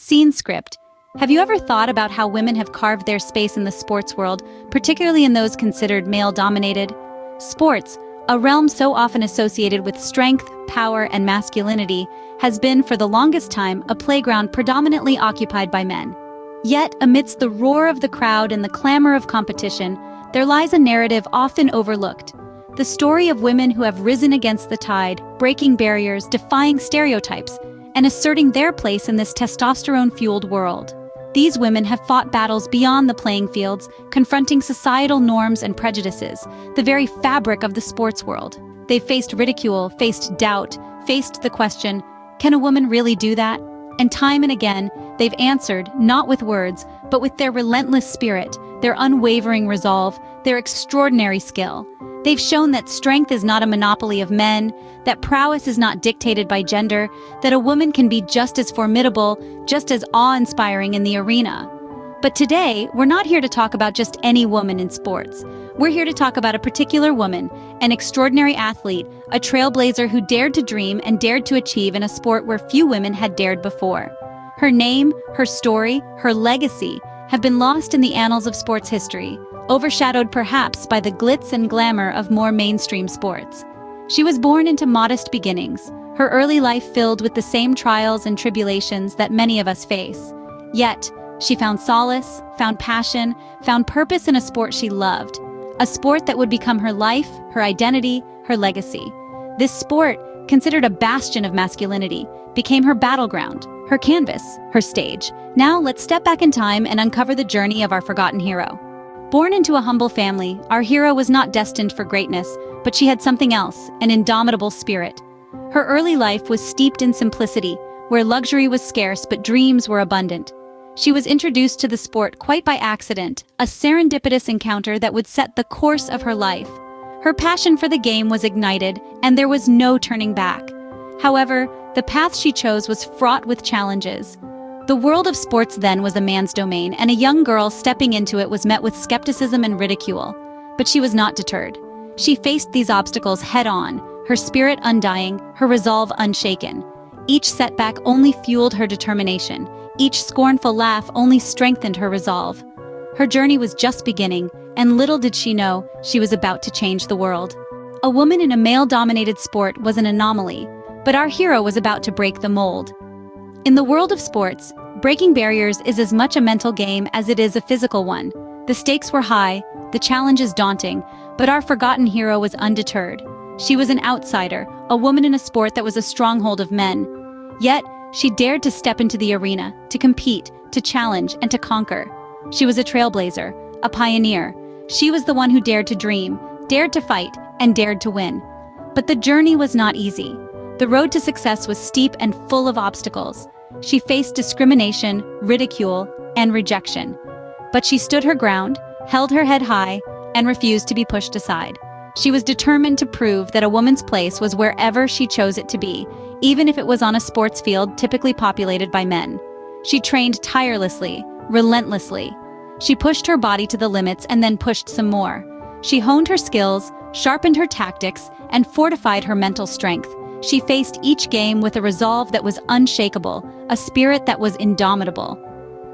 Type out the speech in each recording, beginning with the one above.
Scene script. Have you ever thought about how women have carved their space in the sports world, particularly in those considered male-dominated? Sports, a realm so often associated with strength, power, and masculinity, has been for the longest time a playground predominantly occupied by men. Yet, amidst the roar of the crowd and the clamor of competition, there lies a narrative often overlooked. The story of women who have risen against the tide, breaking barriers, defying stereotypes, and asserting their place in this testosterone-fueled world. These women have fought battles beyond the playing fields, confronting societal norms and prejudices, the very fabric of the sports world. They've faced ridicule, faced doubt, faced the question, can a woman really do that? And time and again, they've answered, not with words, but with their relentless spirit, their unwavering resolve, their extraordinary skill. They've shown that strength is not a monopoly of men, that prowess is not dictated by gender, that a woman can be just as formidable, just as awe-inspiring in the arena. But today, we're not here to talk about just any woman in sports. We're here to talk about a particular woman, an extraordinary athlete, a trailblazer who dared to dream and dared to achieve in a sport where few women had dared before. Her name, her story, her legacy have been lost in the annals of sports history, overshadowed perhaps by the glitz and glamour of more mainstream sports. She was born into modest beginnings, her early life filled with the same trials and tribulations that many of us face. Yet, she found solace, found passion, found purpose in a sport she loved, a sport that would become her life, her identity, her legacy. This sport, considered a bastion of masculinity, became her battleground, her canvas, her stage. Now let's step back in time and uncover the journey of our forgotten hero. Born into a humble family, our hero was not destined for greatness, but she had something else, an indomitable spirit. Her early life was steeped in simplicity, where luxury was scarce but dreams were abundant. She was introduced to the sport quite by accident, a serendipitous encounter that would set the course of her life. Her passion for the game was ignited, and there was no turning back. However, the path she chose was fraught with challenges. The world of sports then was a man's domain, and a young girl stepping into it was met with skepticism and ridicule. But she was not deterred. She faced these obstacles head-on, her spirit undying, her resolve unshaken. Each setback only fueled her determination. Each scornful laugh only strengthened her resolve. Her journey was just beginning, and little did she know she was about to change the world. A woman in a male-dominated sport was an anomaly, but our hero was about to break the mold. In the world of sports, breaking barriers is as much a mental game as it is a physical one. The stakes were high, the challenges daunting, but our forgotten hero was undeterred. She was an outsider, a woman in a sport that was a stronghold of men. Yet, she dared to step into the arena, to compete, to challenge, and to conquer. She was a trailblazer, a pioneer. She was the one who dared to dream, dared to fight, and dared to win. But the journey was not easy. The road to success was steep and full of obstacles. She faced discrimination, ridicule, and rejection. But she stood her ground, held her head high, and refused to be pushed aside. She was determined to prove that a woman's place was wherever she chose it to be, even if it was on a sports field typically populated by men. She trained tirelessly, relentlessly. She pushed her body to the limits and then pushed some more. She honed her skills, sharpened her tactics, and fortified her mental strength. She faced each game with a resolve that was unshakable, a spirit that was indomitable.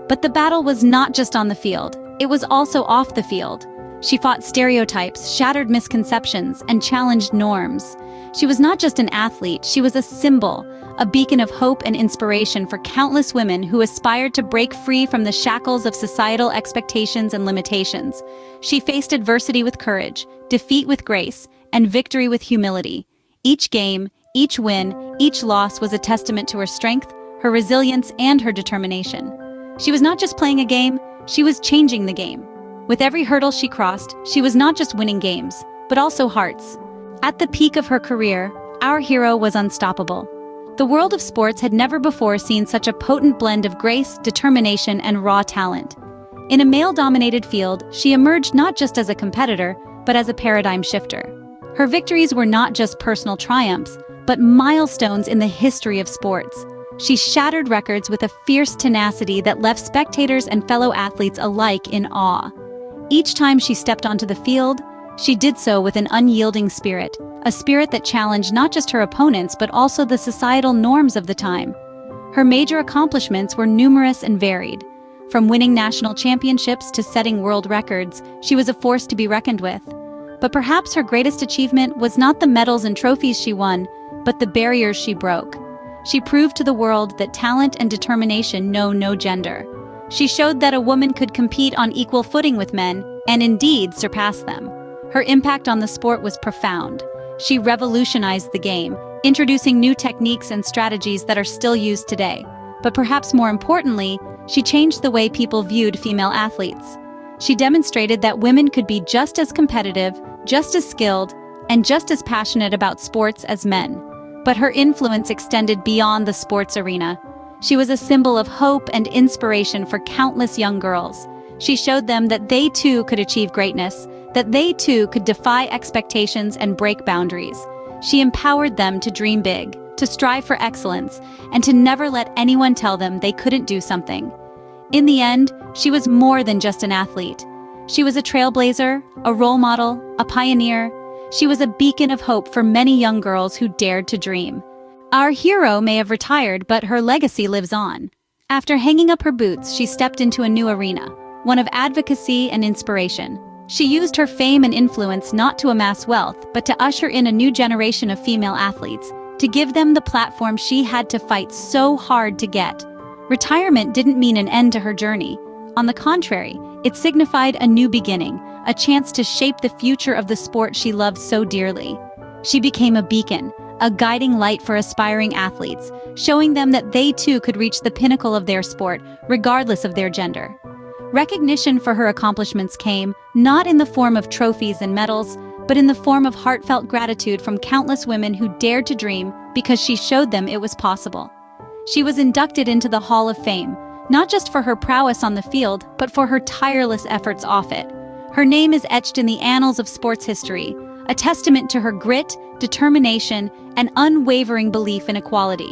But the battle was not just on the field, it was also off the field. She fought stereotypes, shattered misconceptions, and challenged norms. She was not just an athlete, she was a symbol, a beacon of hope and inspiration for countless women who aspired to break free from the shackles of societal expectations and limitations. She faced adversity with courage, defeat with grace, and victory with humility. Each game, each win, each loss was a testament to her strength, her resilience, and her determination. She was not just playing a game, she was changing the game. With every hurdle she crossed, she was not just winning games, but also hearts. At the peak of her career, our hero was unstoppable. The world of sports had never before seen such a potent blend of grace, determination, and raw talent. In a male-dominated field, she emerged not just as a competitor, but as a paradigm shifter. Her victories were not just personal triumphs, but milestones in the history of sports. She shattered records with a fierce tenacity that left spectators and fellow athletes alike in awe. Each time she stepped onto the field, she did so with an unyielding spirit, a spirit that challenged not just her opponents but also the societal norms of the time. Her major accomplishments were numerous and varied. From winning national championships to setting world records, she was a force to be reckoned with. But perhaps her greatest achievement was not the medals and trophies she won, but the barriers she broke. She proved to the world that talent and determination know no gender. She showed that a woman could compete on equal footing with men, and indeed surpass them. Her impact on the sport was profound. She revolutionized the game, introducing new techniques and strategies that are still used today. But perhaps more importantly, she changed the way people viewed female athletes. She demonstrated that women could be just as competitive, just as skilled, and just as passionate about sports as men. But her influence extended beyond the sports arena. She was a symbol of hope and inspiration for countless young girls. She showed them that they too could achieve greatness, that they too could defy expectations and break boundaries. She empowered them to dream big, to strive for excellence, and to never let anyone tell them they couldn't do something. In the end, she was more than just an athlete. She was a trailblazer, a role model, a pioneer. She was a beacon of hope for many young girls who dared to dream. Our hero may have retired, but her legacy lives on. After hanging up her boots, she stepped into a new arena, one of advocacy and inspiration. She used her fame and influence not to amass wealth, but to usher in a new generation of female athletes, to give them the platform she had to fight so hard to get. Retirement didn't mean an end to her journey. On the contrary, it signified a new beginning, a chance to shape the future of the sport she loved so dearly. She became a beacon, a guiding light for aspiring athletes, showing them that they too could reach the pinnacle of their sport, regardless of their gender. Recognition for her accomplishments came, not in the form of trophies and medals, but in the form of heartfelt gratitude from countless women who dared to dream because she showed them it was possible. She was inducted into the Hall of Fame, not just for her prowess on the field, but for her tireless efforts off it. Her name is etched in the annals of sports history, a testament to her grit, determination, and unwavering belief in equality.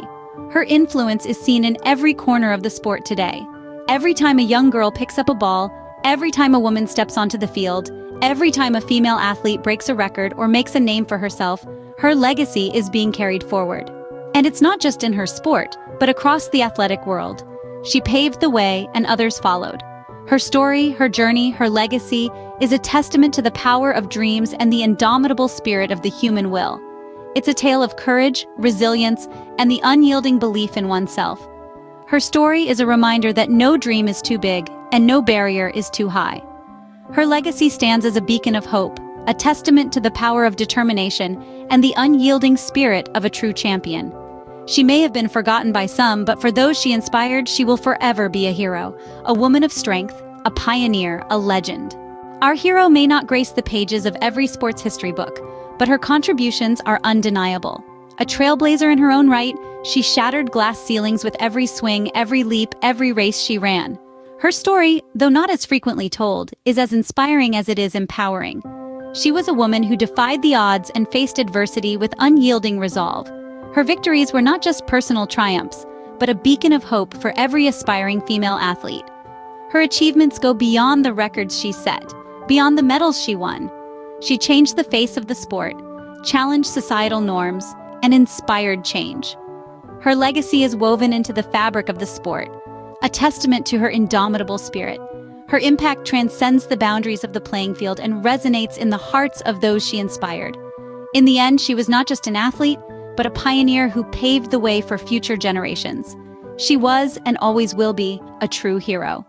Her influence is seen in every corner of the sport today. Every time a young girl picks up a ball, every time a woman steps onto the field, every time a female athlete breaks a record or makes a name for herself, her legacy is being carried forward. And it's not just in her sport, but across the athletic world. She paved the way and others followed. Her story, her journey, her legacy is a testament to the power of dreams and the indomitable spirit of the human will. It's a tale of courage, resilience, and the unyielding belief in oneself. Her story is a reminder that no dream is too big and no barrier is too high. Her legacy stands as a beacon of hope, a testament to the power of determination and the unyielding spirit of a true champion. She may have been forgotten by some, but for those she inspired, she will forever be a hero, a woman of strength, a pioneer, a legend. Our hero may not grace the pages of every sports history book, but her contributions are undeniable. A trailblazer in her own right, she shattered glass ceilings with every swing, every leap, every race she ran. Her story, though not as frequently told, is as inspiring as it is empowering. She was a woman who defied the odds and faced adversity with unyielding resolve. Her victories were not just personal triumphs, but a beacon of hope for every aspiring female athlete. Her achievements go beyond the records she set, beyond the medals she won. She changed the face of the sport, challenged societal norms, and inspired change. Her legacy is woven into the fabric of the sport, a testament to her indomitable spirit. Her impact transcends the boundaries of the playing field and resonates in the hearts of those she inspired. In the end, she was not just an athlete, but a pioneer who paved the way for future generations. She was, and always will be, a true hero.